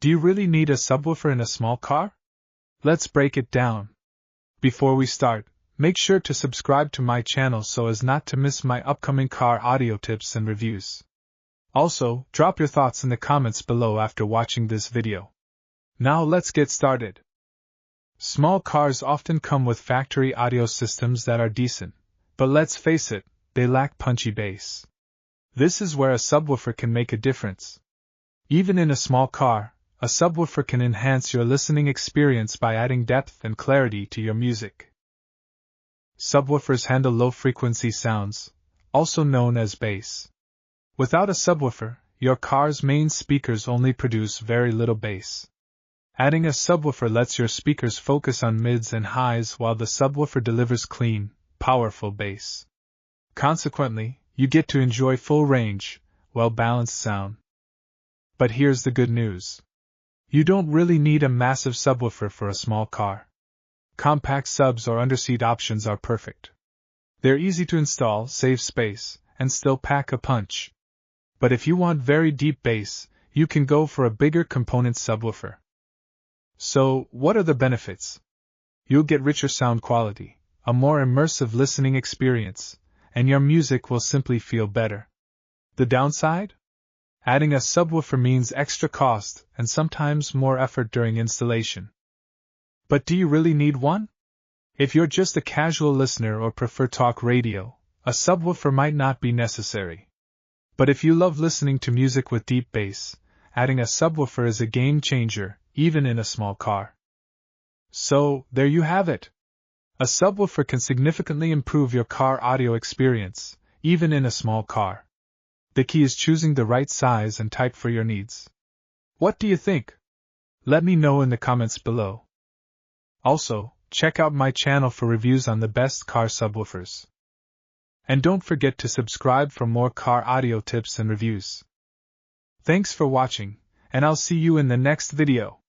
Do you really need a subwoofer in a small car? Let's break it down. Before we start, make sure to subscribe to my channel so as not to miss my upcoming car audio tips and reviews. Also, drop your thoughts in the comments below after watching this video. Now let's get started. Small cars often come with factory audio systems that are decent, but let's face it, they lack punchy bass. This is where a subwoofer can make a difference. Even in a small car, a subwoofer can enhance your listening experience by adding depth and clarity to your music. Subwoofers handle low-frequency sounds, also known as bass. Without a subwoofer, your car's main speakers only produce very little bass. Adding a subwoofer lets your speakers focus on mids and highs while the subwoofer delivers clean, powerful bass. Consequently, you get to enjoy full range, well-balanced sound. But here's the good news. You don't really need a massive subwoofer for a small car. Compact subs or underseat options are perfect. They're easy to install, save space, and still pack a punch. But if you want very deep bass, you can go for a bigger component subwoofer. So, what are the benefits? You'll get richer sound quality, a more immersive listening experience, and your music will simply feel better. The downside? Adding a subwoofer means extra cost and sometimes more effort during installation. But do you really need one? If you're just a casual listener or prefer talk radio, a subwoofer might not be necessary. But if you love listening to music with deep bass, adding a subwoofer is a game changer, even in a small car. So, there you have it. A subwoofer can significantly improve your car audio experience, even in a small car. The key is choosing the right size and type for your needs. What do you think? Let me know in the comments below. Also, check out my channel for reviews on the best car subwoofers. And don't forget to subscribe for more car audio tips and reviews. Thanks for watching, and I'll see you in the next video.